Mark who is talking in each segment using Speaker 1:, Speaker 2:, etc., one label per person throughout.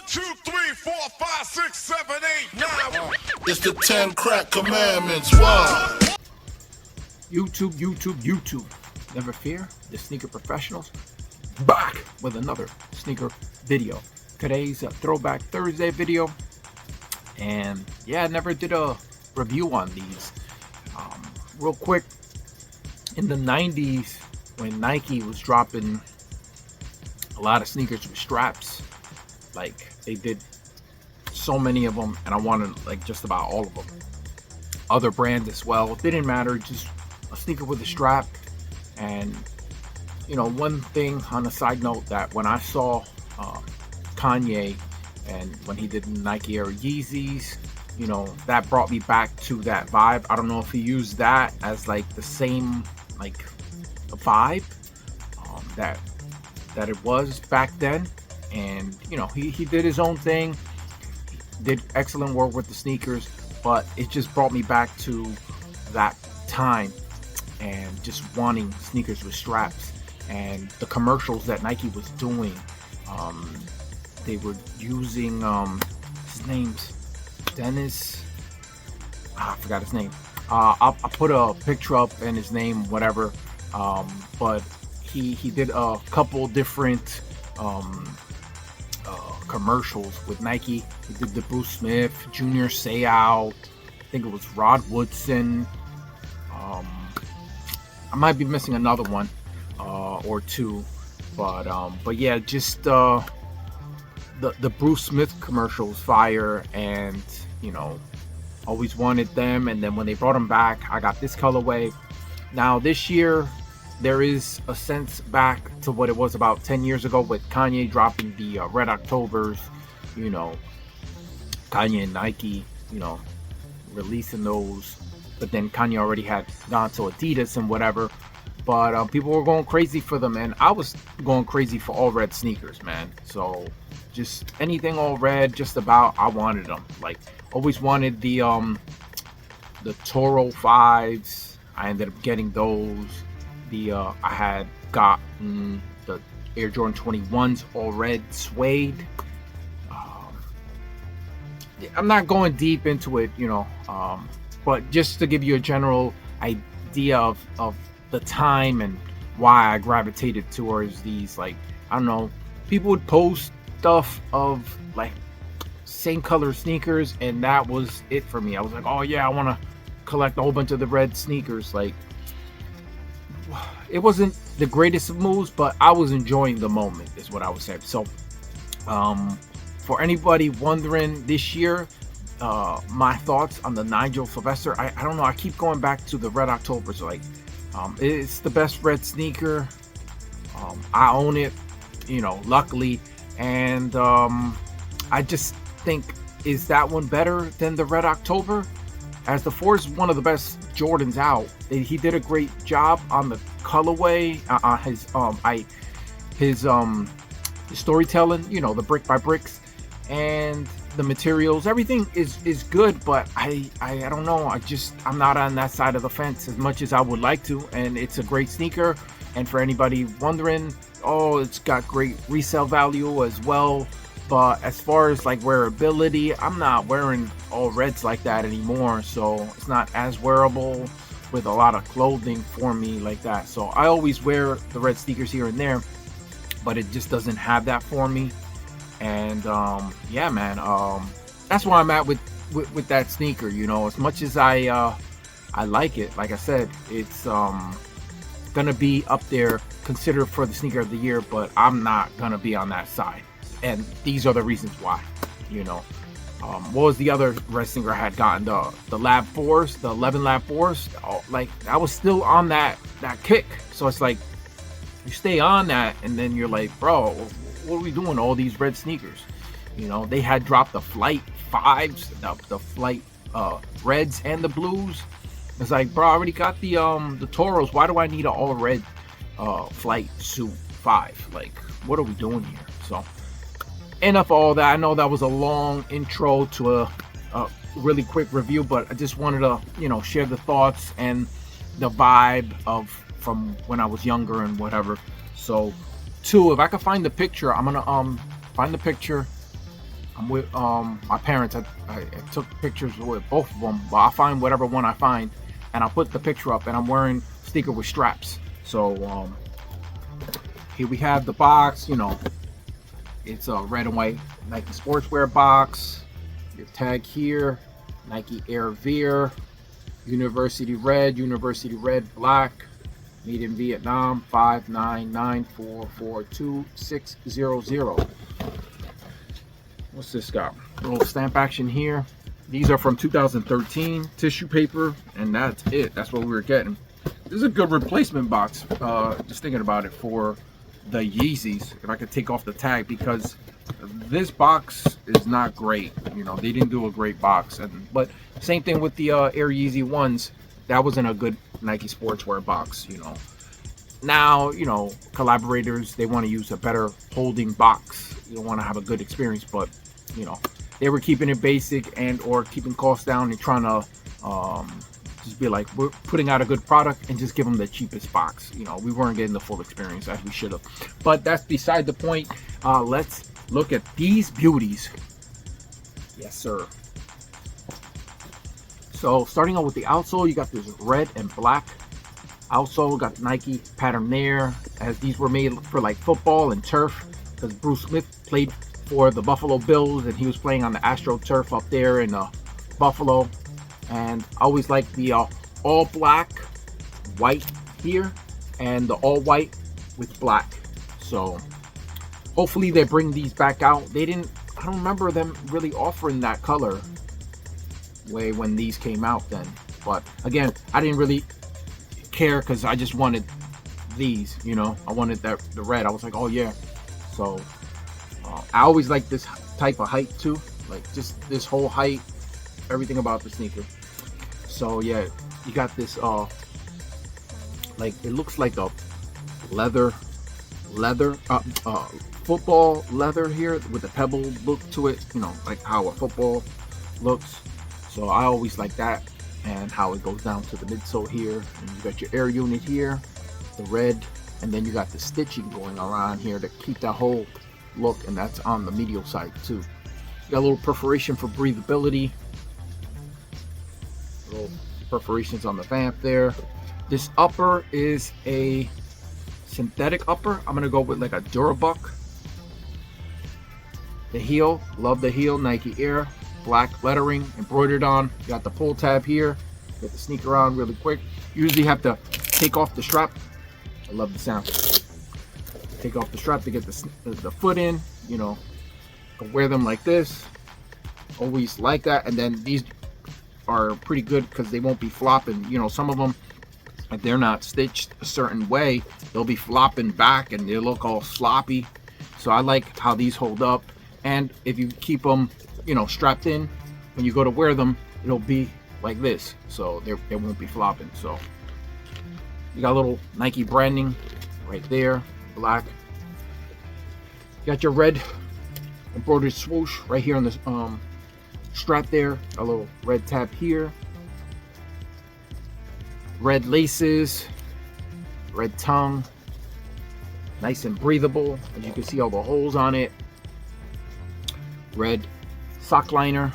Speaker 1: 2, 3, 4, 5, 6, 7, 8, 9.
Speaker 2: It's the 10 crack commandments. Why?
Speaker 3: YouTube. Never fear, the sneaker professionals back with another sneaker video. Today's a Throwback Thursday video, and yeah, I never did a review on these. Real quick, in the 90s, when Nike was dropping a lot of sneakers with straps, like they did so many of them, and I wanted like just about all of them. Other brands as well, it didn't matter, just a sneaker with a strap. And you know, one thing on a side note, that when I saw Kanye and when he did Nike Air Yeezys, you know, that brought me back to that vibe. I don't know if he used that as like the same like vibe that it was back then. And you know, he did his own thing, did excellent work with the sneakers, but it just brought me back to that time and just wanting sneakers with straps. And the commercials that Nike was doing, they were using his name's Dennis, I forgot his name. I'll put a picture up and his name, whatever. But he did a couple different commercials with Nike. He did the Bruce Smith, Junior Seau, I think it was Rod Woodson. I might be missing another one or two, but yeah, just the Bruce Smith commercials fire, and you know, always wanted them. And then when they brought them back, I got this colorway. Now this year, there is a sense back to what it was about 10 years ago with Kanye dropping the Red Octobers. You know, Kanye and Nike, you know, releasing those. But then Kanye already had gone to Adidas and whatever. But people were going crazy for them, and I was going crazy for all red sneakers, man. So just anything all red, just about, I wanted them. Like, always wanted the Toro 5s. I ended up getting those. I had gotten the Air Jordan 21s, all red suede. I'm not going deep into it, you know, but just to give you a general idea of the time and why I gravitated towards these. Like, I don't know, people would post stuff of like same color sneakers, and that was it for me. I was like, oh yeah, I want to collect a whole bunch of the red sneakers. Like, it wasn't the greatest of moves, but I was enjoying the moment, is what I would say. So for anybody wondering, this year, my thoughts on the Nigel Sylvester, I don't know, I keep going back to the Red Octobers. Like, it's the best red sneaker. I own it, you know, luckily. And I just think, is that one better than the Red October? As the 4 is one of the best Jordans out. He did a great job on the colorway, his storytelling, you know, the brick by bricks, and the materials. Everything is good, but I don't know. I'm not on that side of the fence as much as I would like to. And it's a great sneaker. And for anybody wondering, oh, it's got great resale value as well. But as far as like wearability, I'm not wearing all reds like that anymore. So it's not as wearable with a lot of clothing for me like that. So I always wear the red sneakers here and there, but it just doesn't have that for me. And yeah, man, that's where I'm at with that sneaker. You know, as much as I like it, like I said, it's gonna be up there, considered for the sneaker of the year, but I'm not gonna be on that side. And these are the reasons why. You know, what was the other red sneaker I had gotten? The Lab 4s, the 11 Lab 4s. Oh, like, I was still on that kick. So it's like, you stay on that, and then you're like, bro, what are we doing? All these red sneakers. You know, they had dropped the Flight 5s, the Flight reds and the blues. It's like, bro, I already got the Toros. Why do I need an all red Flight Suit 5? Like, what are we doing here? So enough of all that. I know that was a long intro to a really quick review, but I just wanted to, you know, share the thoughts and the vibe of from when I was younger and whatever. So, if I can find the picture, I'm gonna find the picture I'm with my parents. I took pictures with both of them, but I'll find whatever one I find, and I'll put the picture up. And I'm wearing sneaker with straps. So here we have the box. You know, it's a red and white Nike sportswear box. Your tag here, Nike Air Veer, University Red Black, made in Vietnam, 599442600. What's this got? A little stamp action here. These are from 2013, tissue paper, and that's it. That's what we were getting. This is a good replacement box, just thinking about it, for the Yeezys, if I could take off the tag, because this box is not great. You know, they didn't do a great box. But same thing with the Air Yeezy ones. That wasn't a good Nike sportswear box, you know. Now, you know, collaborators, they want to use a better holding box. You don't want to have a good experience, but, you know, they were keeping it basic and or keeping costs down and trying to just be like, we're putting out a good product and just give them the cheapest box. You know, we weren't getting the full experience as we should have. But that's beside the point. Let's look at these beauties. Yes, sir. So starting out with the outsole, you got this red and black outsole. Got Nike pattern there, as these were made for like football and turf, because Bruce Smith played for the Buffalo Bills and he was playing on the AstroTurf up there in Buffalo. And I always like the all black, white here, and the all white with black. So hopefully they bring these back out. I don't remember them really offering that color way when these came out then. But again, I didn't really care because I just wanted these, you know. I wanted the red. I was like, oh yeah. So I always like this type of height too, like just this whole height, everything about the sneaker. So yeah, you got this like, it looks like a leather football leather here with a pebble look to it, you know, like how a football looks. So I always like that, and how it goes down to the midsole here, and you got your air unit here, the red, and then you got the stitching going around here to keep that whole look, and that's on the medial side too. You got a little perforation for breathability, little perforations on the vamp there. This upper is a synthetic upper. I'm gonna go with like a Durabuck. The heel, love the heel, Nike Air, black lettering embroidered on. You got the pull tab here. Get the sneaker on really quick. Usually have to take off the strap. I love the sound. Take off the strap to get the foot in. You know, wear them like this. Always like that. And then these are pretty good because they won't be flopping. You know, some of them, if they're not stitched a certain way, they'll be flopping back and they look all sloppy. So I like how these hold up. And if you keep them, you know, strapped in, when you go to wear them, it'll be like this, so they won't be flopping. So you got a little Nike branding right there, black. You got your red embroidered swoosh right here on this strap there, a little red tab here, red laces, red tongue, nice and breathable, as you can see all the holes on it. Red sock liner,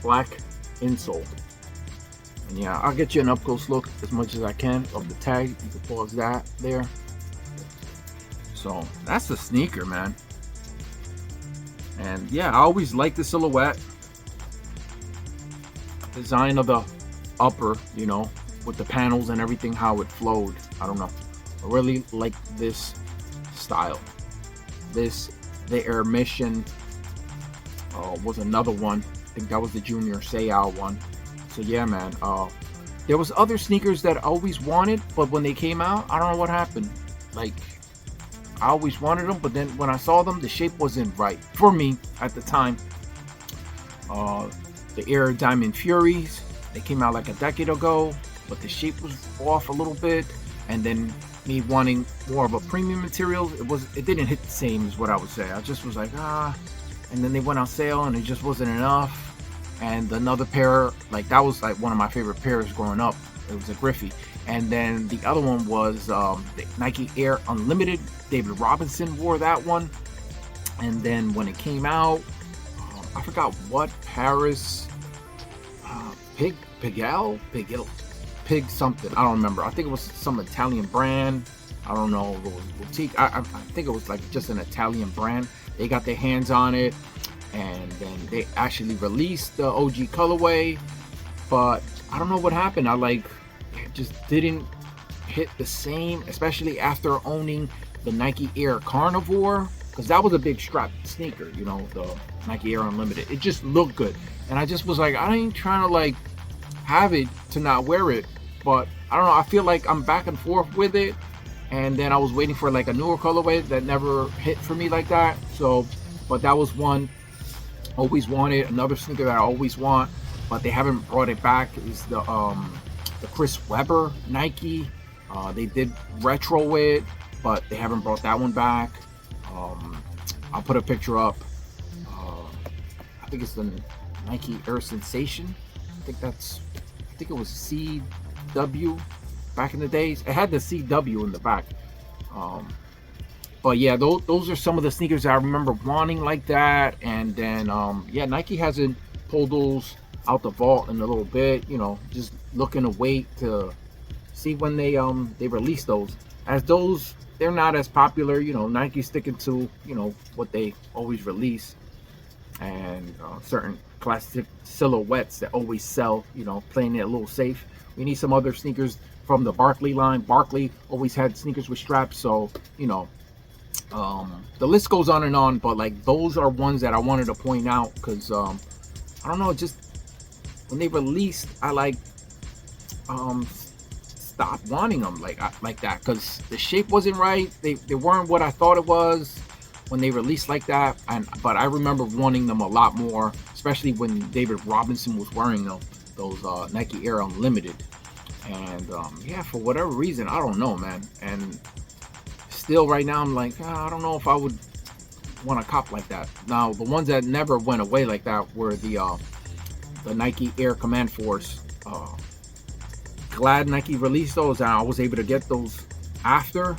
Speaker 3: black insole. And yeah, I'll get you an up close look as much as I can of the tag. You can pause that there. So that's the sneaker, man. And yeah, I always like the silhouette design of the upper, you know, with the panels and everything, how it flowed. I don't know, I really like this style. The Air Mission was another one. I think that was the Junior Seau one. So yeah, man, there was other sneakers that I always wanted, but when they came out, I don't know what happened. Like, I always wanted them, but then when I saw them, the shape wasn't right for me at the time. The Air Diamond Furies, they came out like a decade ago, but the shape was off a little bit. And then me wanting more of a premium material, it didn't hit the same as what I would say. I just was like, and then they went on sale and it just wasn't enough. And another pair, like, that was like one of my favorite pairs growing up. It was a Griffey. And then the other one was the Nike Air Unlimited. David Robinson wore that one. And then when it came out, I forgot what Paris, Pig something. I don't remember. I think it was some Italian brand. I don't know. It was boutique. I think it was like just an Italian brand. They got their hands on it, and then they actually released the OG colorway. But I don't know what happened. It just didn't hit the same, especially after owning the Nike Air Carnivore, because that was a big strap sneaker, you know, the Nike Air Unlimited. It just looked good, and I just was like, I ain't trying to like have it to not wear it. But I don't know, I feel like I'm back and forth with it, and then I was waiting for like a newer colorway that never hit for me like that. So, but that was one always wanted. Another sneaker that I always want, but they haven't brought it back, is the Chris Webber Nike. They did retro it, but they haven't brought that one back. I'll put a picture up. I think it's the Nike Air Sensation. I think it was CW back in the days. It had the CW in the back. But yeah, those are some of the sneakers that I remember wanting like that. And then yeah, Nike hasn't pulled those out the vault in a little bit. You know, just looking to wait to see when they release those, as those, they're not as popular. You know, Nike's sticking to, you know, what they always release, and certain classic silhouettes that always sell, you know, playing it a little safe. We need some other sneakers from the Barkley line. Barkley always had sneakers with straps, so you know, the list goes on, but like those are ones that I wanted to point out, because I don't know, just when they released, I like stopped wanting them like that, because the shape wasn't right. They weren't what I thought it was when they released like that. But I remember wanting them a lot more, especially when David Robinson was wearing those Nike Air Unlimited. And yeah, for whatever reason, I don't know, man. And still right now I'm like, I don't know if I would want to cop like that. Now the ones that never went away like that were the Nike Air Command Force. Glad Nike released those, and I was able to get those after,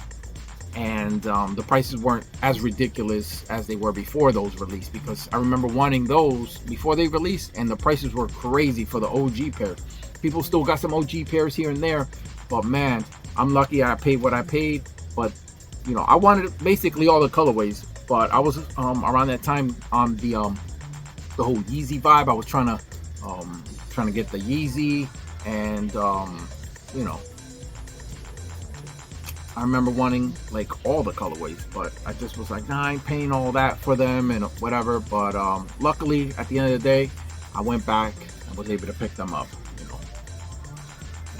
Speaker 3: and the prices weren't as ridiculous as they were before those released, because I remember wanting those before they released, and the prices were crazy for the OG pair. People still got some OG pairs here and there, but man, I'm lucky I paid what I paid. But you know, I wanted basically all the colorways, but I was around that time on the whole Yeezy vibe. I was trying to get the Yeezy, and you know, I remember wanting like all the colorways, but I just was like, nah, I ain't paying all that for them and whatever. But luckily at the end of the day, I went back and was able to pick them up, you know.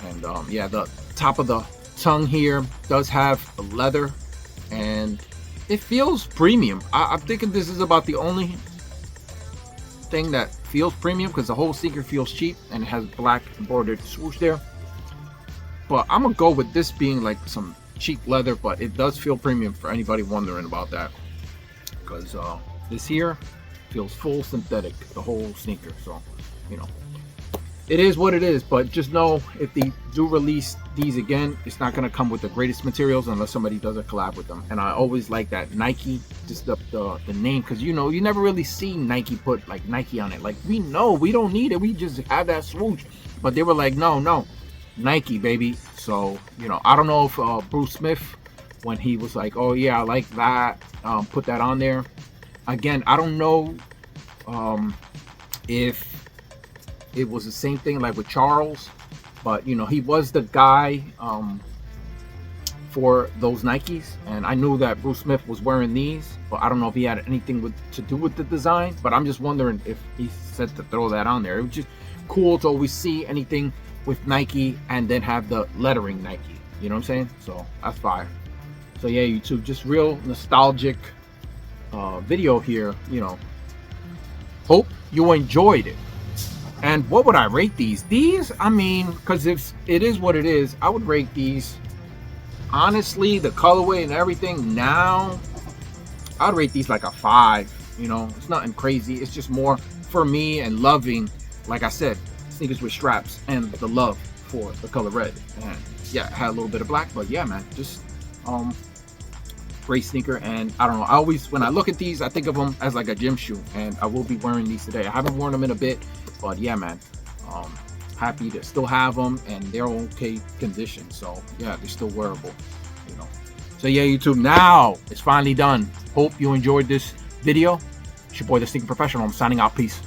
Speaker 3: And yeah, the top of the tongue here does have a leather, and it feels premium. I'm thinking this is about the only thing that feels premium, because the whole sneaker feels cheap and it has black embroidered swoosh there. But I'm gonna go with this being like some cheap leather, but it does feel premium for anybody wondering about that, because this here feels full synthetic, the whole sneaker. So you know, it is what it is. But just know, if they do release these again, it's not gonna come with the greatest materials unless somebody does a collab with them. And I always like that Nike, just the name, because you know, you never really see Nike put like Nike on it. Like, we know we don't need it, we just have that swoosh. But they were like, no, Nike, baby. So you know, I don't know if Bruce Smith, when he was like, oh yeah, I like that, put that on there. Again, I don't know if it was the same thing like with Charles, but you know, he was the guy for those Nikes, and I knew that Bruce Smith was wearing these, but I don't know if he had anything to do with the design. But I'm just wondering if he said to throw that on there. It was just cool to always see anything with Nike and then have the lettering Nike, you know what I'm saying? So that's fire. So yeah, YouTube, just real nostalgic video here, you know. Hope you enjoyed it. And what would I rate these? These, I mean, because if it is what it is, I would rate these, honestly, the colorway and everything now, I'd rate these like a 5. You know, it's nothing crazy. It's just more for me and loving, like I said, sneakers with straps and the love for the color red. And yeah, it had a little bit of black, but yeah, man, just Great sneaker, and I don't know. I always, when I look at these, I think of them as like a gym shoe, and I will be wearing these today. I haven't worn them in a bit, but yeah, man. Happy to still have them, and they're okay condition. So yeah, they're still wearable, you know. So yeah, YouTube, now it's finally done. Hope you enjoyed this video. It's your boy, the Sneaker Professional. I'm signing out. Peace.